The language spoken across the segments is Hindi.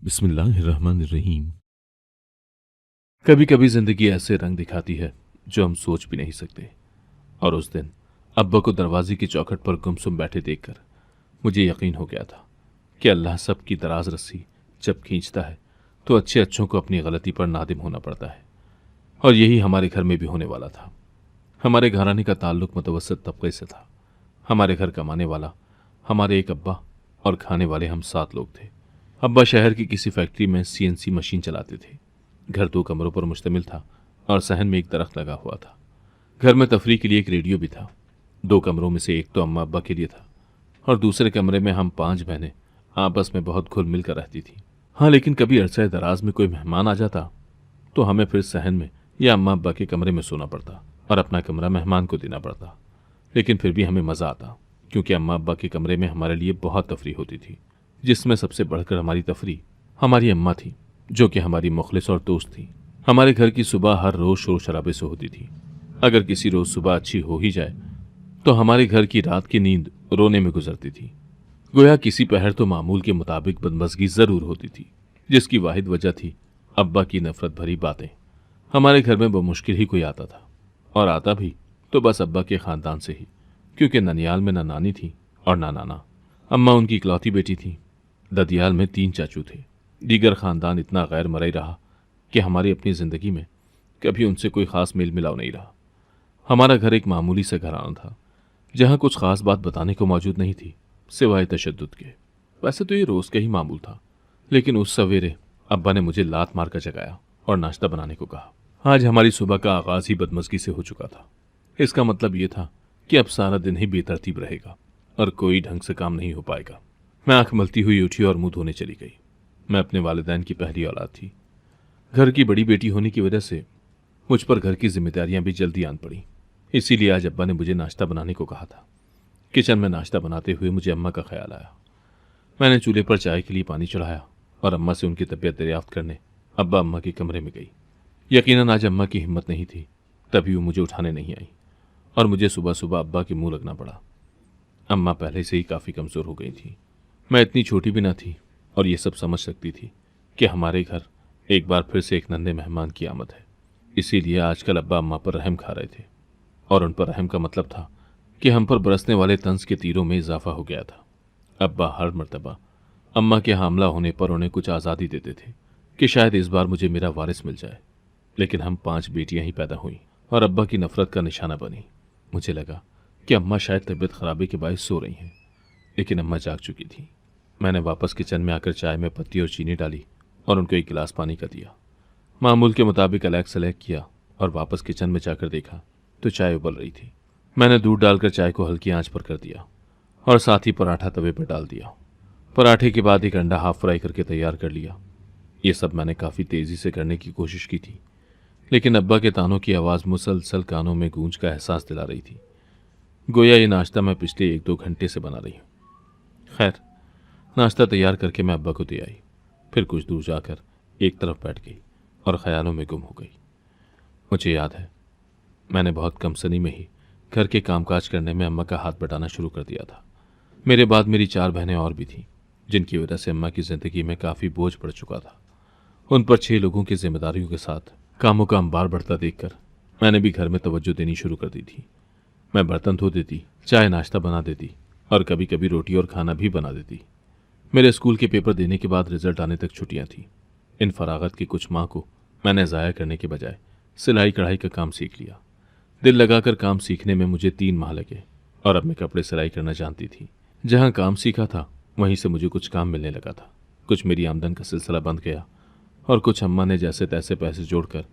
बिस्मिल्लाहिर्रहमानिर्रहीम। कभी कभी जिंदगी ऐसे रंग दिखाती है जो हम सोच भी नहीं सकते। और उस दिन अब्बा को दरवाजे की चौखट पर गुमसुम बैठे देखकर मुझे यकीन हो गया था कि अल्लाह सब की दराज रस्सी जब खींचता है तो अच्छे अच्छों को अपनी गलती पर नादिम होना पड़ता है। और यही हमारे घर में भी होने वाला था। हमारे घराने का ताल्लुक मुतवस्सित तबके से था। हमारे घर कमाने वाला हमारे एक अब्बा और खाने वाले हम 7 लोग थे। अब्बा शहर की किसी फैक्ट्री में सीएनसी मशीन चलाते थे। घर 2 कमरों पर मुश्तमिल था और सहन में एक दरख्त लगा हुआ था। घर में तफरीह के लिए एक रेडियो भी था। 2 कमरों में से एक तो अम्मा अब्बा के लिए था और दूसरे कमरे में हम 5 बहनें आपस में बहुत घुल मिल कर रहती थी। हाँ, लेकिन कभी अरसा दराज में कोई मेहमान आ जाता तो हमें फिर सहन में या अम्मा अब्बा के कमरे में सोना पड़ता और अपना कमरा मेहमान को देना पड़ता। लेकिन फिर भी हमें मज़ा आता क्योंकि अम्मा अब्बा के कमरे में हमारे लिए बहुत तफरीह होती थी, जिसमें सबसे बढ़कर हमारी तफरीह हमारी अम्मा थी, जो कि हमारी मुखलिस और दोस्त थी। हमारे घर की सुबह हर रोज़ शोर शराबे से होती थी। अगर किसी रोज़ सुबह अच्छी हो ही जाए तो हमारे घर की रात की नींद रोने में गुजरती थी। गोया किसी पहर तो मामूल के मुताबिक बदमज़गी ज़रूर होती थी, जिसकी वाहिद वजह थी अब्बा की नफरत भरी बातें। हमारे घर में बमुश्किल ही कोई आता था, और आता भी तो बस अब्बा के ख़ानदान से ही, क्योंकि ननियाल में ना नानी थी और ना नाना। अम्मा उनकी इकलौती बेटी थी। ददियाल में 3 चाचू थे। दीगर ख़ानदान इतना गैर मरई रहा कि हमारी अपनी ज़िंदगी में कभी उनसे कोई ख़ास मेल मिलाव नहीं रहा। हमारा घर एक मामूली सा घराना था, जहाँ कुछ ख़ास बात बताने को मौजूद नहीं थी सिवाय तशद्दुद के। वैसे तो ये रोज़ का ही मामूल था, लेकिन उस सवेरे अब्बा ने मुझे लात मार कर जगाया और नाश्ता बनाने को कहा। आज हमारी सुबह का आगाज़ ही बदमज़गी से हो चुका था। इसका मतलब ये था कि अब सारा दिन ही बेतरतीब रहेगा और कोई ढंग से काम नहीं हो पाएगा। मैं आंख मलती हुई उठी और मुंह धोने चली गई। मैं अपने वालिदैन की पहली औलाद थी। घर की बड़ी बेटी होने की वजह से मुझ पर घर की जिम्मेदारियां भी जल्दी आन पड़ी। इसीलिए आज अब्बा ने मुझे नाश्ता बनाने को कहा था। किचन में नाश्ता बनाते हुए मुझे अम्मा का ख्याल आया। मैंने चूल्हे पर चाय के लिए पानी चढ़ाया और अम्मा से उनकी तबीयत दरियाफ्त करने अब्बा अम्मा के कमरे में गई। यकीनन आज अम्मा की हिम्मत नहीं थी, तभी वो मुझे उठाने नहीं आई और मुझे सुबह सुबह अब्बा के मुंह लगना पड़ा। अम्मा पहले से ही काफ़ी कमज़ोर हो गई थी। मैं इतनी छोटी भी न थी और ये सब समझ सकती थी कि हमारे घर एक बार फिर से एक नन्हे मेहमान की आमद है। इसीलिए आजकल अब्बा अम्मा पर रहम खा रहे थे, और उन पर रहम का मतलब था कि हम पर बरसने वाले तंज के तीरों में इजाफा हो गया था। अब्बा हर मर्तबा अम्मा के हमला होने पर उन्हें कुछ आज़ादी देते थे कि शायद इस बार मुझे मेरा वारिस मिल जाए। लेकिन हम 5 बेटियां ही पैदा हुईं और अब्बा की नफरत का निशाना बनी। मुझे लगा कि अम्मा शायद तबीयत खराबी के बायस सो रही हैं, लेकिन अम्मा जाग चुकी थी। मैंने वापस किचन में आकर चाय में पत्ती और चीनी डाली और उनको एक गिलास पानी का दिया। मामूल के मुताबिक अलग सलग किया और वापस किचन में जाकर देखा तो चाय उबल रही थी। मैंने दूध डालकर चाय को हल्की आंच पर कर दिया और साथ ही पराठा तवे पर डाल दिया। पराठे के बाद एक अंडा हाफ फ्राई करके तैयार कर लिया। ये सब मैंने काफ़ी तेज़ी से करने की कोशिश की थी, लेकिन अब्बा के तानों की आवाज़ मुसलसल कानों में गूंज का एहसास दिला रही थी। गोया ये नाश्ता मैं पिछले 1-2 घंटे से बना रही हूँ। खैर, नाश्ता तैयार करके मैं अब्बा को दे आई, फिर कुछ दूर जाकर एक तरफ बैठ गई और ख्यालों में गुम हो गई। मुझे याद है, मैंने बहुत कम सनी में ही घर के कामकाज करने में अम्मा का हाथ बटाना शुरू कर दिया था। मेरे बाद मेरी 4 बहनें और भी थीं, जिनकी वजह से अम्मा की ज़िंदगी में काफ़ी बोझ पड़ चुका था। उन पर 6 लोगों की जिम्मेदारियों के साथ कामों का अंबार बढ़ता देखकर मैंने भी घर में तवज्जो देनी शुरू कर दी थी। मैं बर्तन धो देती, चाय नाश्ता बना देती और कभी कभी रोटी और खाना भी बना देती। मेरे स्कूल के पेपर देने के बाद रिजल्ट आने तक छुट्टियां थीं। इन फरागत की कुछ माह को मैंने ज़ाया करने के बजाय सिलाई कढ़ाई का काम सीख लिया। दिल लगाकर काम सीखने में मुझे 3 माह लगे और अब मैं कपड़े सिलाई करना जानती थी। जहाँ काम सीखा था वहीं से मुझे कुछ काम मिलने लगा था। कुछ मेरी आमदन का सिलसिला बंद गया और कुछ अम्मा ने जैसे तैसे पैसे जोड़कर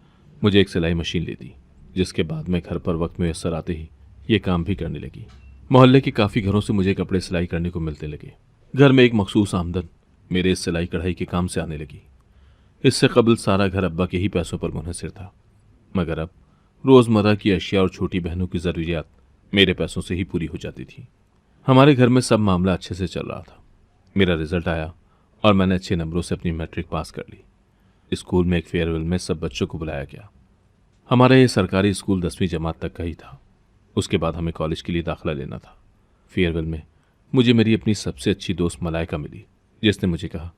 मुझे एक सिलाई मशीन ले दी, जिसके बाद मैं घर पर वक्त मुयस्सर आते ही ये काम भी करने लगी। मोहल्ले के काफ़ी घरों से मुझे कपड़े सिलाई करने को मिलते लगे। घर में एक मखसूस आमदन मेरे इस सिलाई कढ़ाई के काम से आने लगी। इससे कबल सारा घर अब्बा के ही पैसों पर मुनहसर था, मगर अब रोज़मर्रा की अशिया और छोटी बहनों की ज़रूरियात मेरे पैसों से ही पूरी हो जाती थी। हमारे घर में सब मामला अच्छे से चल रहा था। मेरा रिजल्ट आया और मैंने अच्छे नंबरों से अपनी मैट्रिक पास कर ली। स्कूल में एक फेयरवेल में सब बच्चों को बुलाया गया। हमारा ये सरकारी स्कूल 10वीं जमात तक का ही था। उसके बाद हमें कॉलेज के लिए दाखिला लेना था। फेयरवेल में मुझे मेरी अपनी सबसे अच्छी दोस्त मलाइका मिली, जिसने मुझे कहा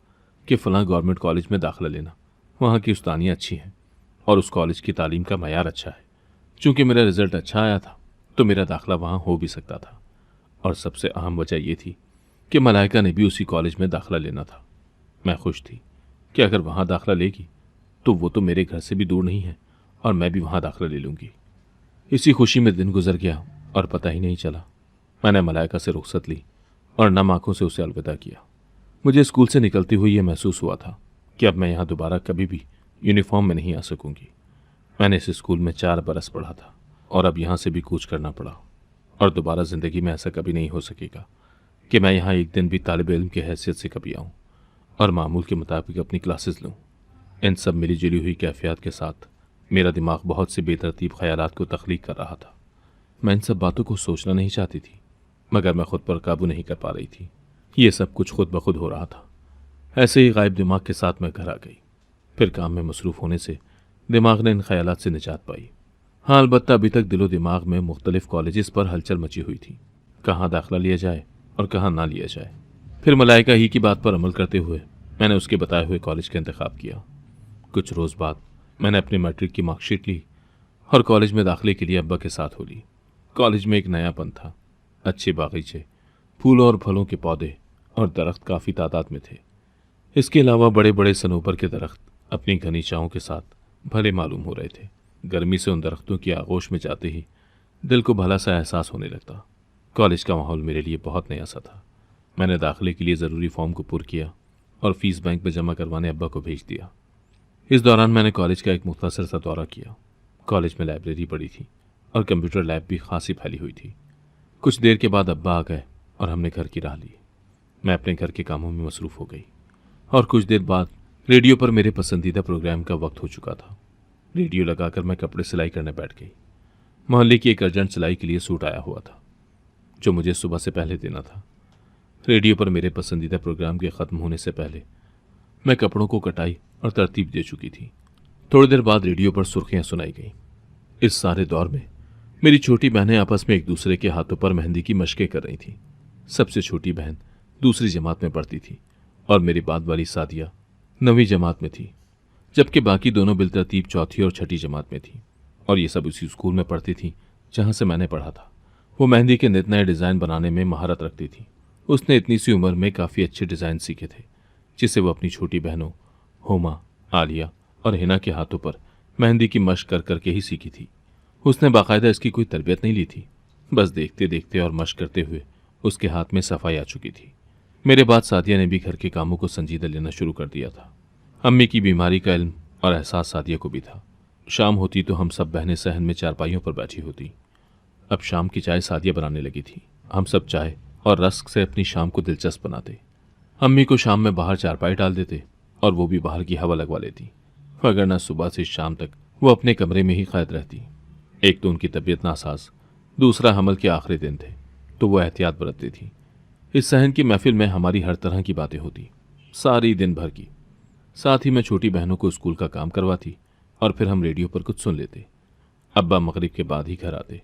कि फ़लाँ गवर्नमेंट कॉलेज में दाखिला लेना, वहाँ की उस्तानियाँ अच्छी हैं और उस कॉलेज की तालीम का मयार अच्छा है। चूँकि मेरा रिज़ल्ट अच्छा आया था तो मेरा दाखिला वहाँ हो भी सकता था, और सबसे अहम वजह ये थी कि मलाइका ने भी उसी कॉलेज में दाखिला लेना था। मैं खुश थी कि अगर वहाँ दाखिला लेगी तो वो तो मेरे घर से भी दूर नहीं है और मैं भी वहाँ दाखिला ले लूँगी। इसी खुशी में दिन गुजर गया और पता ही नहीं चला। मैंने मलाइका से रुखसत ली और नम आंखों से उसे अलविदा किया। मुझे स्कूल से निकलते हुए यह महसूस हुआ था कि अब मैं यहाँ दोबारा कभी भी यूनिफॉर्म में नहीं आ सकूंगी। मैंने इस स्कूल में 4 बरस पढ़ा था और अब यहाँ से भी कूच करना पड़ा, और दोबारा ज़िंदगी में ऐसा कभी नहीं हो सकेगा कि मैं यहाँ एक दिन भी तालिब इल्म की हैसियत से कभी आऊँ और मामूल के मुताबिक अपनी क्लासेस लूँ। इन सब मिली जुली हुई कैफियत के साथ मेरा दिमाग बहुत से बेतरतीब ख्यालात को तख्लीक कर रहा था। मैं इन सब बातों को सोचना नहीं चाहती थी, मगर मैं खुद पर काबू नहीं कर पा रही थी। ये सब कुछ खुद ब खुद हो रहा था। ऐसे ही गायब दिमाग के साथ मैं घर आ गई। फिर काम में मसरूफ़ होने से दिमाग ने इन ख्यालात से निजात पाई। हाँ, अलबत्ता अभी तक दिलो दिमाग में मुख्तलिफ कॉलेजेस पर हलचल मची हुई थी, कहाँ दाखिला लिया जाए और कहाँ ना लिया जाए। फिर मलाइका ही की बात पर अमल करते हुए मैंने उसके बताए हुए कॉलेज का इंतखाब किया। कुछ रोज़ बाद मैंने अपनी मैट्रिक की मार्कशीट ली और कॉलेज में दाखिले के लिए अब्बा के साथ हो ली। कॉलेज में एक नयापन था। अच्छे बागीचे, फूलों और फलों के पौधे और दरख्त काफ़ी तादाद में थे। इसके अलावा बड़े बड़े सनोबर के दरख्त अपनी घनी छाँव के साथ भले मालूम हो रहे थे। गर्मी से उन दरख्तों की आगोश में जाते ही दिल को भला सा एहसास होने लगता। कॉलेज का माहौल मेरे लिए बहुत नया सा था। मैंने दाखिले के लिए ज़रूरी फॉर्म को पुर किया और फीस बैंक में जमा करवाने अब्बा को भेज दिया। इस दौरान मैंने कॉलेज का एक मुख्तसर सा दौरा किया। कॉलेज में लाइब्रेरी पड़ी थी और कंप्यूटर लैब भी खासी फैली हुई थी। कुछ देर के बाद अब्बा आ गए और हमने घर की राह ली। मैं अपने घर के कामों में मसरूफ़ हो गई और कुछ देर बाद रेडियो पर मेरे पसंदीदा प्रोग्राम का वक्त हो चुका था। रेडियो लगाकर मैं कपड़े सिलाई करने बैठ गई। मोहल्ले की एक अर्जेंट सिलाई के लिए सूट आया हुआ था जो मुझे सुबह से पहले देना था। रेडियो पर मेरे पसंदीदा प्रोग्राम के ख़त्म होने से पहले मैं कपड़ों को कटाई और तरतीब दे चुकी थी। थोड़ी देर बाद रेडियो पर सुर्खियां सुनाई गईं। इस सारे दौर में मेरी छोटी बहनें आपस में एक दूसरे के हाथों पर मेहंदी की मशकें कर रही थीं। सबसे छोटी बहन दूसरी जमात में पढ़ती थी और मेरी बाद वाली सादिया 9वीं जमात में थी, जबकि बाकी दोनों बिलतरतीब चौथी और छठी जमात में थी, और ये सब उसी स्कूल में पढ़ती थी जहाँ से मैंने पढ़ा था। वो मेहंदी के नित नए डिज़ाइन बनाने में महारत रखती थी। उसने इतनी सी उम्र में काफ़ी अच्छे डिज़ाइन सीखे थे, जिसे वो अपनी छोटी बहनों हुमा, आलिया और हिना के हाथों पर मेहंदी की मशक कर करके ही सीखी थी। उसने बाकायदा इसकी कोई तरबियत नहीं ली थी। बस देखते देखते और मशक करते हुए उसके हाथ में सफाई आ चुकी थी। मेरे बाद सादिया ने भी घर के कामों को संजीदा लेना शुरू कर दिया था। अम्मी की बीमारी का इल्म और एहसास सादिया को भी था। शाम होती तो हम सब बहनें सहन में चारपाइयों पर बैठी होती। अब शाम की चाय सादिया बनाने लगी थी। हम सब चाय और रस्क से अपनी शाम को दिलचस्प बनाते। अम्मी को शाम में बाहर चारपाई डाल देते और वो भी बाहर की हवा लगवा लेती, वगरना सुबह से शाम तक वो अपने कमरे में ही कैद रहती। एक तो उनकी तबीयत नासाज, दूसरा हमल के आखिरी दिन थे तो वो एहतियात बरतती थी। इस सहन की महफिल में हमारी हर तरह की बातें होती, सारी दिन भर की। साथ ही मैं छोटी बहनों को स्कूल का काम करवाती और फिर हम रेडियो पर कुछ सुन लेते। अब्बा मगरिब के बाद ही घर आते।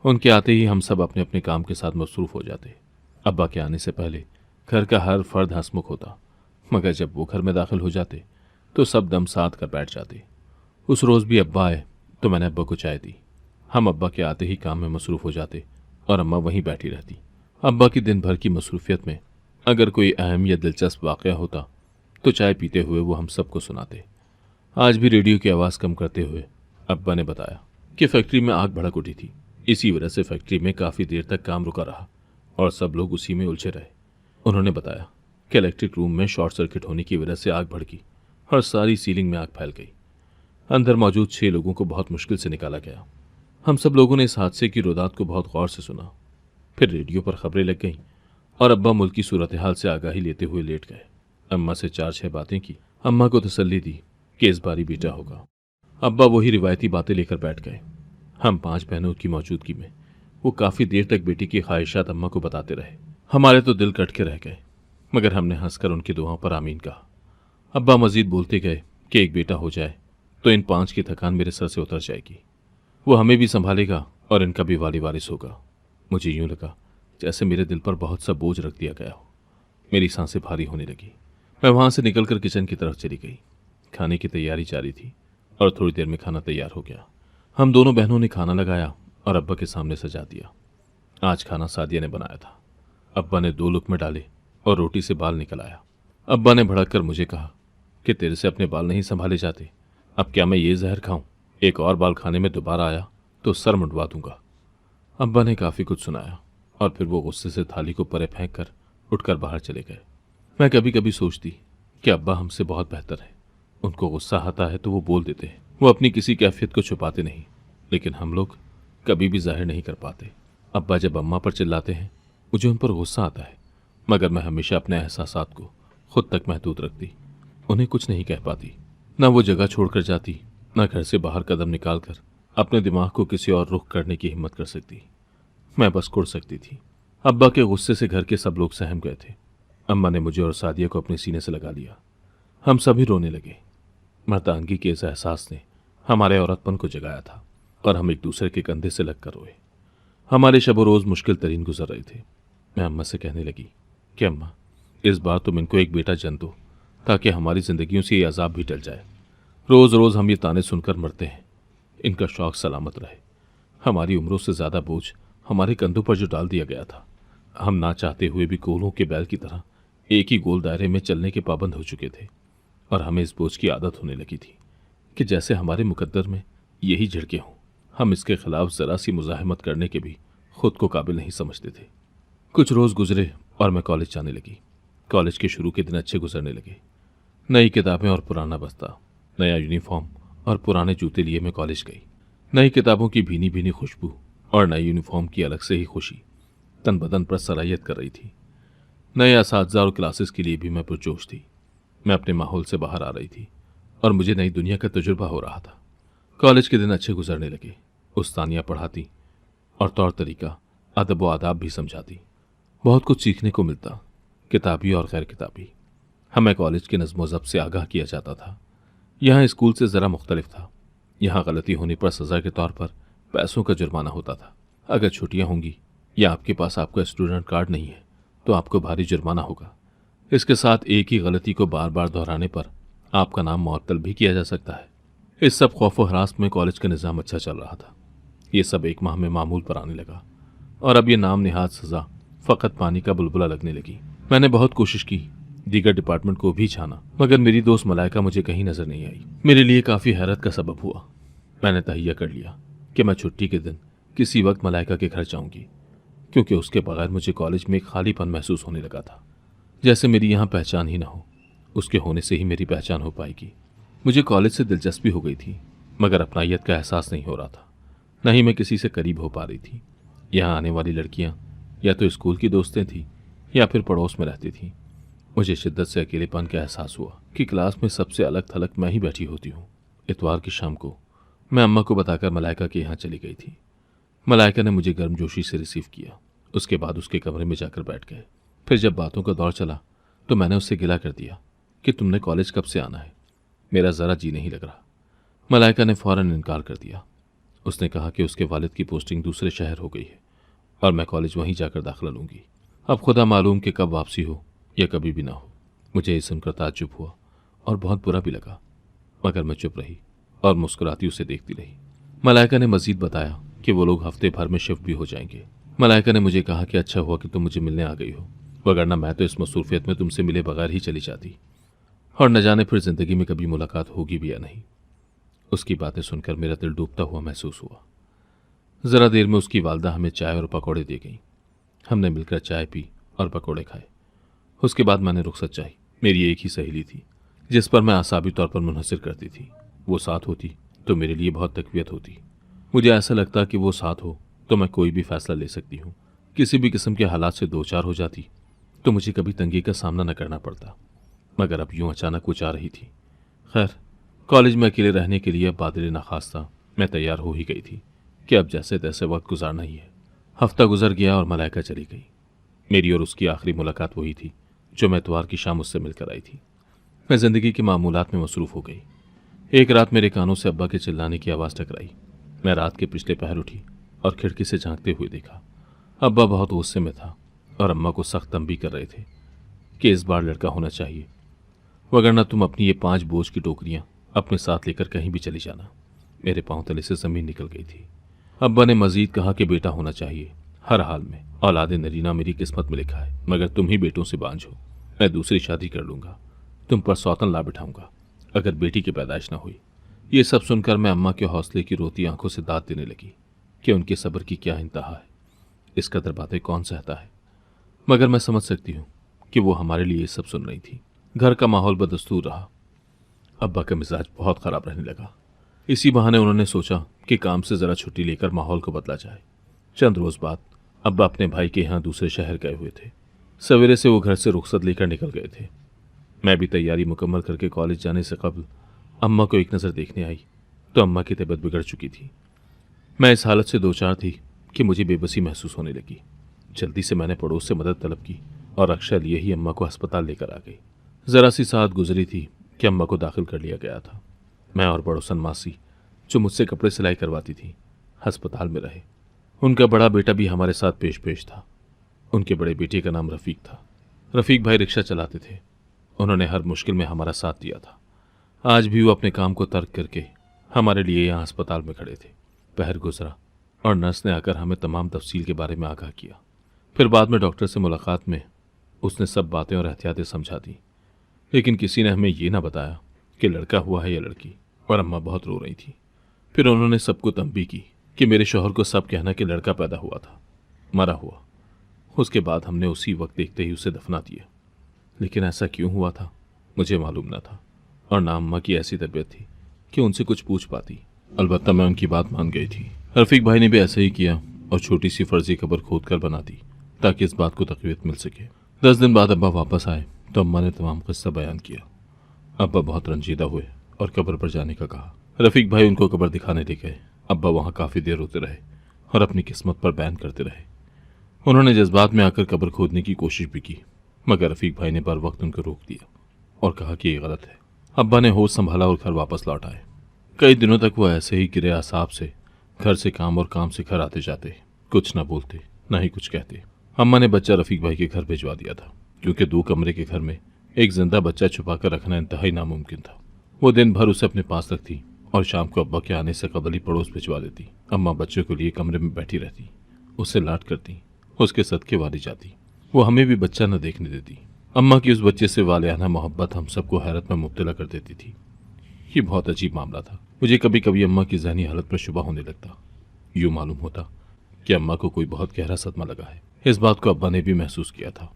उनके आते ही हम सब अपने अपने काम के साथ मसरूफ़ हो जाते। अब्बा के आने से पहले घर का हर फर्द हंसमुख होता, मगर जब वो घर में दाखिल हो जाते तो सब दम साध कर बैठ जाते। उस रोज़ भी अब्बा आए तो मैंने अब्बा को चाय दी। हम अब्बा के आते ही काम में मसरूफ़ हो जाते और अम्मा वहीं बैठी रहती। अब्बा की दिन भर की मसरूफियत में अगर कोई अहम या दिलचस्प वाक़या होता तो चाय पीते हुए वो हम सबको सुनाते। आज भी रेडियो की आवाज़ कम करते हुए अब्बा ने बताया कि फैक्ट्री में आग भड़क उठी थी। इसी वजह से फैक्ट्री में काफ़ी देर तक काम रुका रहा और सब लोग उसी में उलझे रहे। उन्होंने बताया कि इलेक्ट्रिक रूम में शॉर्ट सर्किट होने की वजह से आग भड़की और सारी सीलिंग में आग फैल गई। अंदर मौजूद 6 लोगों को बहुत मुश्किल से निकाला गया। हम सब लोगों ने इस हादसे की रोदात को बहुत गौर से सुना। फिर रेडियो पर खबरें लग गईं और अब्बा मुल्क की सूरत हाल से आगाही लेते हुए लेट गए। अम्मा से 4-6 बातें की। अम्मा को तसल्ली दी कि इस बारी बेटा होगा। अब्बा वही रिवायती बातें लेकर बैठ गए। हम 5 बहनों की मौजूदगी में वो काफ़ी देर तक बेटी की ख्वाहिशात अम्मा को बताते रहे। हमारे तो दिल कट के रह गए, मगर हमने हंसकर उनकी दुआओं पर आमीन कहा। अब्बा मजीद बोलते गए कि एक बेटा हो जाए तो इन 5 की थकान मेरे सर से उतर जाएगी। वो हमें भी संभालेगा और इनका भी वाली वारिस होगा। मुझे यूं लगा जैसे मेरे दिल पर बहुत सा बोझ रख दिया गया हो। मेरी सांसें भारी होने लगी। मैं वहां से निकलकर किचन की तरफ चली गई। खाने की तैयारी जारी थी और थोड़ी देर में खाना तैयार हो गया। हम दोनों बहनों ने खाना लगाया और अब्बा के सामने सजा दिया। आज खाना सादिया ने बनाया था। अब्बा ने 2 लुक़्मे डाले और रोटी से बाल निकल आया। अब्बा ने भड़क कर मुझे कहा कि तेरे से अपने बाल नहीं संभाले जाते, अब क्या मैं ये जहर खाऊं? एक और बाल खाने में दोबारा आया तो सर मुंडवा दूंगा। अब्बा ने काफ़ी कुछ सुनाया और फिर वो गुस्से से थाली को परे फेंक कर उठकर बाहर चले गए। मैं कभी कभी सोचती कि अब्बा हमसे बहुत बेहतर है। उनको गुस्सा आता है तो वो बोल देते हैं, वो अपनी किसी कैफियत को छुपाते नहीं, लेकिन हम लोग कभी भी जाहिर नहीं कर पाते। अब्बा जब अम्मा पर चिल्लाते हैं मुझे उन पर गुस्सा आता है, मगर मैं हमेशा अपने एहसासात को खुद तक महदूद रखती। उन्हें कुछ नहीं कह पाती। ना वो जगह छोड़कर जाती, ना घर से बाहर कदम निकालकर अपने दिमाग को किसी और रुख करने की हिम्मत कर सकती। मैं बस कुड़ सकती थी। अब्बा के गुस्से से घर के सब लोग सहम गए थे। अम्मा ने मुझे और सादिया को अपने सीने से लगा लिया। हम सभी रोने लगे। मर्दानगी के इस एहसास ने हमारे औरतपन को जगाया था और हम एक दूसरे के कंधे से लगकर रोए। हमारे शब रोज़ मुश्किल तरीन गुजर रहे थे। मैं अम्मा से कहने लगी कि अम्मा, इस बार तुम इनको एक बेटा जन्म दो ताकि हमारी जिंदगियों से ये अजाब भी टल जाए। रोज़ रोज़ हम ये ताने सुनकर मरते हैं। इनका शौक सलामत रहे। हमारी उम्रों से ज़्यादा बोझ हमारे कंधों पर जो डाल दिया गया था, हम ना चाहते हुए भी कोल्हों के बैल की तरह एक ही गोल दायरे में चलने के पाबंद हो चुके थे और हमें इस बोझ की आदत होने लगी थी कि जैसे हमारे मुकद्दर में यही झिड़के हों। हम इसके खिलाफ ज़रा सी मुज़ाहमत करने के भी खुद को काबिल नहीं समझते थे। कुछ रोज़ गुजरे और मैं कॉलेज जाने लगी। कॉलेज के शुरू के दिन अच्छे गुजरने लगे। नई किताबें और पुराना बस्ता, नया यूनिफॉर्म और पुराने जूते लिए मैं कॉलेज गई। नई किताबों की भीनी भीनी खुशबू और नई यूनिफॉर्म की अलग से ही खुशी तन बदन पर सरायत कर रही थी। नए असातिज़ा और क्लासेस के लिए भी मैं पुरजोश थी। मैं अपने माहौल से बाहर आ रही थी और मुझे नई दुनिया का तजुर्बा हो रहा था। कॉलेज के दिन अच्छे गुजरने लगे। उस्तानियाँ पढ़ाती और तौर तरीका, अदब व आदाब भी समझाती। बहुत कुछ सीखने को मिलता, किताबी और गैर किताबी। हमें कॉलेज के नज़्म व ज़ब्त से आगाह किया जाता था। यहाँ स्कूल से ज़रा मुख्तलिफ था। यहाँ गलती होने पर सज़ा के तौर पर पैसों का जुर्माना होता था। अगर छुट्टियाँ होंगी या आपके पास आपका स्टूडेंट कार्ड नहीं है तो आपको भारी जुर्माना होगा। इसके साथ एक ही गलती को बार बार दोहराने पर आपका नाम मुअत्तल भी किया जा सकता है। इस सब खौफ व हरास में कॉलेज का निज़ाम अच्छा चल रहा था। ये सब 1 माह में मामूल पर आने लगा और अब ये नाम निहाद सज़ा फ़कत पानी का बुलबुला लगने लगी। मैंने बहुत कोशिश की, दीगर डिपार्टमेंट को भी छाना, मगर मेरी दोस्त मलाइका मुझे कहीं नजर नहीं आई। मेरे लिए काफ़ी हैरत का सबब हुआ। मैंने तहैया कर लिया कि मैं छुट्टी के दिन किसी वक्त मलाइका के घर जाऊंगी, क्योंकि उसके बगैर मुझे कॉलेज में एक खालीपन महसूस होने लगा था, जैसे मेरी यहाँ पहचान ही ना हो। उसके होने से ही मेरी पहचान हो पाएगी। मुझे कॉलेज से दिलचस्पी हो गई थी, मगर अपनायत का एहसास नहीं हो रहा था। न ही मैं किसी से करीब हो पा रही थी। यहाँ आने वाली लड़कियाँ या तो स्कूल की दोस्तें थीं या फिर पड़ोस में रहती थीं। मुझे शिद्दत से अकेलेपन का एहसास हुआ कि क्लास में सबसे अलग थलग मैं ही बैठी होती हूँ। इतवार की शाम को मैं अम्मा को बताकर मलाइका के यहाँ चली गई थी। मलाइका ने मुझे गर्मजोशी से रिसीव किया। उसके बाद उसके कमरे में जाकर बैठ गए। फिर जब बातों का दौर चला तो मैंने उससे गिला कर दिया कि तुमने कॉलेज कब से आना है, मेरा ज़रा जी नहीं लग रहा। मलाइका ने फ़ौरन इनकार कर दिया। उसने कहा कि उसके वालिद की पोस्टिंग दूसरे शहर हो गई है और मैं कॉलेज वहीं जाकर दाखिला लूँगी। अब खुदा मालूम कि कब वापसी हो या कभी भी ना हो। मुझे ये सुनकर ताज्जुब हुआ और बहुत बुरा भी लगा, मगर मैं चुप रही और मुस्कुराती उसे देखती रही। मलाइका ने मजीद बताया कि वो लोग हफ्ते भर में शिफ्ट भी हो जाएंगे। मलाइका ने मुझे कहा कि अच्छा हुआ कि तुम मुझे मिलने आ गई हो, वगरना मैं तो इस मसरूफियत में तुमसे मिले बगैर ही चली जाती और न जाने फिर जिंदगी में कभी मुलाकात होगी भी या नहीं। उसकी बातें सुनकर मेरा दिल डूबता हुआ महसूस हुआ। ज़रा देर में उसकी वालदा हमें चाय और पकौड़े दे गई। हमने मिलकर चाय पी और पकौड़े खाए। उसके बाद मैंने रुखसत चाही। मेरी एक ही सहेली थी जिस पर मैं आसाबी तौर पर मुनहसर करती थी। वो साथ होती तो मेरे लिए बहुत तकवीत होती। मुझे ऐसा लगता कि वो साथ हो तो मैं कोई भी फैसला ले सकती हूँ। किसी भी किस्म के हालात से दो चार हो जाती तो मुझे कभी तंगी का सामना न करना पड़ता, मगर अब यूं अचानक वो चाह रही थी। खैर, कॉलेज में अकेले रहने के लिए अब बादल नाखास्ता मैं तैयार हो ही गई थी कि अब जैसे तैसे वक्त गुजारना ही है। हफ्ता गुजर गया और मलाइका चली गई। मेरी और उसकी आखिरी मुलाकात वही थी जो मैं इतवार की शाम उससे मिलकर आई थी। मैं जिंदगी के मामूलात में मसरूफ़ हो गई। एक रात मेरे कानों से अब्बा के चिल्लाने की आवाज़ टकराई। मैं रात के पिछले पहर उठी और खिड़की से झांकते हुए देखा। अब्बा बहुत गुस्से में था और अम्मा को सख्त तंबीह कर रहे थे कि इस बार लड़का होना चाहिए वगरना तुम अपनी ये 5 बोझ की टोकरियां अपने साथ लेकर कहीं भी चली जाना। मेरे पांव तले से जमीन निकल गई थी। अब्बा ने मजीद कहा कि बेटा होना चाहिए, हर हाल में औलादे नरीना मेरी किस्मत में लिखा है, मगर तुम ही बेटों से बांझ हो। मैं दूसरी शादी कर लूंगा, तुम पर सौतन ला बिठाऊंगा अगर बेटी की पैदाइश ना हुई। ये सब सुनकर मैं अम्मा के हौसले की रोती आंखों से दाद देने लगी कि उनके सब्र की क्या इंतहा है, इस कदर बातें कौन सहता है। मगर मैं समझ सकती हूँ कि वो हमारे लिए ये सब सुन रही थी। घर का माहौल बदस्तूर रहा। अब्बा का मिजाज बहुत खराब रहने लगा। इसी बहाने उन्होंने सोचा कि काम से जरा छुट्टी लेकर माहौल को बदला जाए। चंद रोज बाद अब्बा अपने भाई के यहाँ दूसरे शहर गए हुए थे। सवेरे से वो घर से रुखसत लेकर निकल गए थे। मैं भी तैयारी मुकम्मल करके कॉलेज जाने से कबल अम्मा को एक नज़र देखने आई तो अम्मा की तबीयत बिगड़ चुकी थी। मैं इस हालत से दो चार थी कि मुझे बेबसी महसूस होने लगी। जल्दी से मैंने पड़ोस से मदद तलब की और रक्षा लिए ही अम्मा को अस्पताल लेकर आ गई। ज़रा सी साथ गुजरी थी कि अम्मा को दाखिल कर लिया गया था। मैं और बड़ोसन मासी, जो मुझसे कपड़े सिलाई करवाती थी, अस्पताल में रहे। उनका बड़ा बेटा भी हमारे साथ पेश पेश था। उनके बड़े बेटे का नाम रफ़ीक था। रफ़ीक भाई रिक्शा चलाते थे। उन्होंने हर मुश्किल में हमारा साथ दिया था। आज भी वो अपने काम को तर्क करके हमारे लिए यहाँ अस्पताल में खड़े थे। पहर गुजरा और नर्स ने आकर हमें तमाम तफसील के बारे में आगाह किया। फिर बाद में डॉक्टर से मुलाकात में उसने सब बातें और एहतियातें समझा दी, लेकिन किसी ने हमें ये ना बताया कि लड़का हुआ है या लड़की। और अम्मा बहुत रो रही थी। फिर उन्होंने सबको तंबी की कि मेरे शौहर को सब कहना कि लड़का पैदा हुआ था, मरा हुआ। उसके बाद हमने उसी वक्त देखते ही उसे दफना दिया। लेकिन ऐसा क्यों हुआ था मुझे मालूम न था, और ना अम्मा की ऐसी तबीयत थी कि उनसे कुछ पूछ पाती। अलबत्ता मैं उनकी बात मान गई थी। रफ़ीक भाई ने भी ऐसा ही किया और छोटी सी फर्जी खबर खोद कर बना दी ताकि इस बात को तकवीत मिल सके। 10 दिन बाद अब्बा वापस आए तो अम्मा ने तमाम किस्सा बयान किया। अब्बा बहुत रंजीदा हुए और कब्र पर जाने का कहा। रफ़ीक भाई उनको कब्र दिखाने ले गए। अब्बा वहाँ काफ़ी देर रोते रहे और अपनी किस्मत पर बयान करते रहे। उन्होंने जज्बात में आकर कब्र खोदने की कोशिश भी की, मगर रफ़ीक भाई ने बर वक्त उनको रोक दिया और कहा कि ये गलत है। अब्बा ने होश संभाला और घर वापस लौट आए। कई दिनों तक वो ऐसे ही गिरे आसाब से घर से काम और काम से घर आते जाते, कुछ ना बोलते ना ही कुछ कहते। अम्मा ने बच्चा रफ़ीक भाई के घर भिजवा दिया था, क्योंकि 2 कमरे के घर में एक जिंदा बच्चा छुपा कर रखना इंतहाई नामुमकिन था। वो दिन भर उसे अपने पास रखती और शाम को अब्बा के आने से कबल ही पड़ोस भिजवा देती। अम्मा बच्चे को लिए कमरे में बैठी रहती, उससे लाड करती, उसके सदके वाली जाती। वो हमें भी बच्चा न देखने देती। अम्मा की उस बच्चे से वालियाना मोहब्बत हम सबको हैरत में मुब्तला कर देती थी। ये बहुत अजीब मामला था। मुझे कभी कभी अम्मा की ज़हनी हालत पर शुबा होने लगता। यूँ मालूम होता कि अम्मा को कोई बहुत गहरा सदमा लगा है। इस बात को अब्बा ने भी महसूस किया था।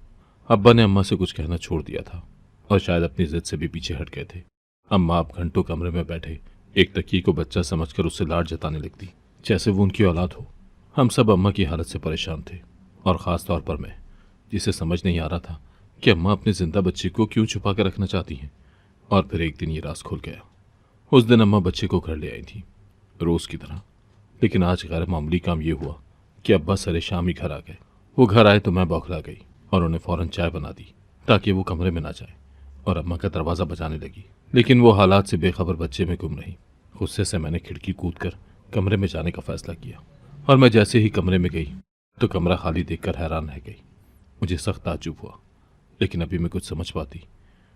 अब्बा ने अम्मा से कुछ कहना छोड़ दिया था और शायद अपनी जिद से भी पीछे हट गए थे। अम्मा अब घंटों कमरे में बैठे एक तकिए को बच्चा समझकर उससे लाड जताने लगती, जैसे वो उनकी औलाद हो। हम सब अम्मा की हालत से परेशान थे, और ख़ास तौर पर मैं, जिसे समझ नहीं आ रहा था कि अम्मा अपने जिंदा बच्चे को क्यों छुपा कर रखना चाहती हैं। और फिर एक दिन ये राज खुल गया। उस दिन अम्मा बच्चे को घर ले आई थी, रोज़ की तरह। लेकिन आज गैर मामूली काम ये हुआ कि अब्बा सरे शाम ही घर आ गए। वो घर आए तो मैं बौखला गई और उन्हें फ़ौरन चाय बना दी ताकि वो कमरे में ना जाए, और अम्मा का दरवाज़ा बजाने लगी। लेकिन वो हालात से बेखबर बच्चे में गुम रही। गुस्से से मैंने खिड़की कूद कर कमरे में जाने का फैसला किया, और मैं जैसे ही कमरे में गई तो कमरा खाली देखकर हैरान रह गई। मुझे सख्त ताज्जुब हुआ, लेकिन अभी मैं कुछ समझ पाती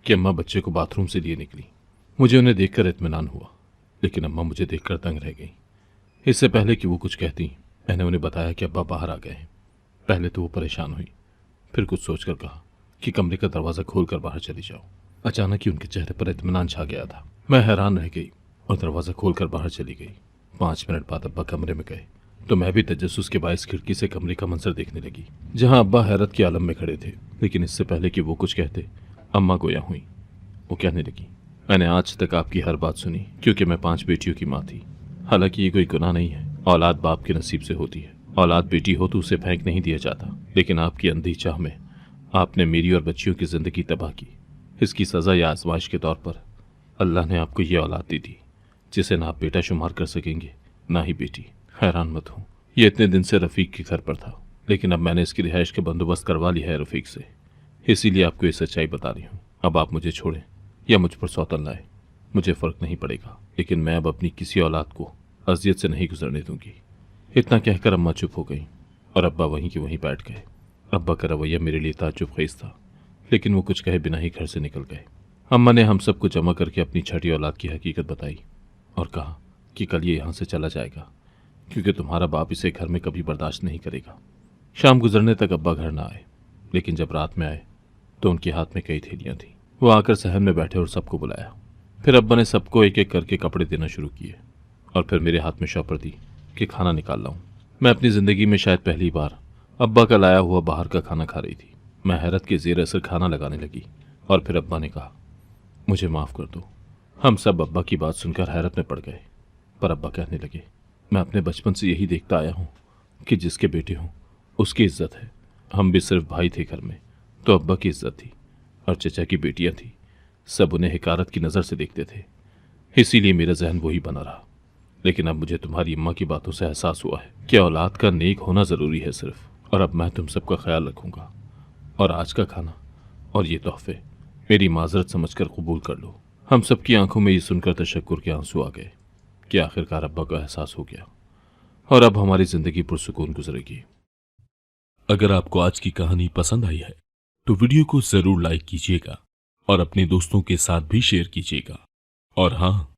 कि अम्मा बच्चे को बाथरूम से लिए निकली। मुझे उन्हें देखकर इत्मीनान हुआ, लेकिन अम्मा मुझे देखकर दंग रह गई। इससे पहले कि वो कुछ कहती, मैंने उन्हें बताया कि अब्बा बाहर आ गए हैं। पहले तो वो परेशान हुई, फिर कुछ सोचकर कहा कि कमरे का दरवाज़ा खोलकर बाहर चली जाओ। अचानक ही उनके चेहरे पर इत्मीनान छा गया था। मैं हैरान रह गई और दरवाज़ा खोलकर बाहर चली गई। 5 मिनट बाद अब्बा कमरे में गए तो मैं भी तजस्सुस के बायस खिड़की से कमरे का मंजर देखने लगी, जहां अब्बा हैरत के आलम में खड़े थे। लेकिन इससे पहले कि वो कुछ कहते, अम्मा गोया हुई। वो कहने लगी, मैंने आज तक आपकी हर बात सुनी, क्योंकि मैं 5 बेटियों की माँ थी। हालांकि ये कोई गुनाह नहीं है, औलाद बाप के नसीब से होती है। औलाद बेटी हो तो उसे फेंक नहीं दिया जाता, लेकिन आपकी अंधी चाह में आपने मेरी और बच्चियों की ज़िंदगी तबाह की। इसकी सज़ा या आजमाइश के तौर पर अल्लाह ने आपको ये औलाद दी थी, जिसे ना आप बेटा शुमार कर सकेंगे ना ही बेटी। हैरान मत हो, ये इतने दिन से रफ़ीक के घर पर था, लेकिन अब मैंने इसकी रिहाइश का बंदोबस्त करवा लिया है रफ़ीक से, इसीलिए आपको ये सच्चाई बता रही हूँ। अब आप मुझे छोड़ें या मुझ पर सौतन लाए, मुझे फ़र्क नहीं पड़ेगा, लेकिन मैं अब अपनी किसी औलाद को अजियत से नहीं गुजरने दूंगी। इतना कहकर अम्मा चुप हो गई और अब्बा वहीं के वहीं बैठ गए। अब्बा का रवैया मेरे लिए ताज्जुब खेज था, लेकिन वो कुछ कहे बिना ही घर से निकल गए। अम्मा ने हम सबको जमा करके अपनी छठी औलाद की हकीकत बताई और कहा कि कल ये यहाँ से चला जाएगा क्योंकि तुम्हारा बाप इसे घर में कभी बर्दाश्त नहीं करेगा। शाम गुजरने तक अब्बा घर ना आए, लेकिन जब रात में आए तो उनके हाथ में कई थैलियां थीं। वो आकर सहन में बैठे और सबको बुलाया। फिर अब्बा ने सबको एक एक करके कपड़े देना शुरू किए और फिर मेरे हाथ में शॉपर दी कि खाना निकाल लाऊं। मैं अपनी ज़िंदगी में शायद पहली बार अब्बा का लाया हुआ बाहर का खाना खा रही थी। मैं हैरत के ज़ेर असर खाना लगाने लगी और फिर अब्बा ने कहा, मुझे माफ़ कर दो। हम सब अब्बा की बात सुनकर हैरत में पड़ गए, पर अब्बा कहने लगे, मैं अपने बचपन से यही देखता आया हूँ कि जिसके बेटे हों उसकी इज्जत है। हम भी सिर्फ भाई थे घर में, तो अब्बा की इज्जत थी और चचा की बेटियां थी, सब उन्हें हिकारत की नज़र से देखते थे। इसीलिए मेरा जहन वही बना रहा। लेकिन अब मुझे तुम्हारी अम्मा की बातों से एहसास हुआ है कि औलाद का नेक होना ज़रूरी है सिर्फ, और अब मैं तुम सबका ख्याल रखूंगा। और आज का खाना और ये तोहफे मेरी माजरत समझकर कबूल कर लो। हम सबकी आंखों में ये सुनकर तशक्कुर के आंसू आ गए कि आखिरकार अब्बा का एहसास हो गया और अब हमारी जिंदगी पुरसुकून गुजरेगी। अगर आपको आज की कहानी पसंद आई है तो वीडियो को जरूर लाइक कीजिएगा और अपने दोस्तों के साथ भी शेयर कीजिएगा। और हाँ,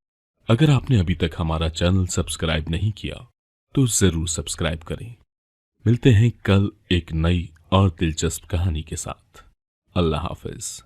अगर आपने अभी तक हमारा चैनल सब्सक्राइब नहीं किया तो जरूर सब्सक्राइब करें। मिलते हैं कल एक नई और दिलचस्प कहानी के साथ। अल्लाह हाफिज।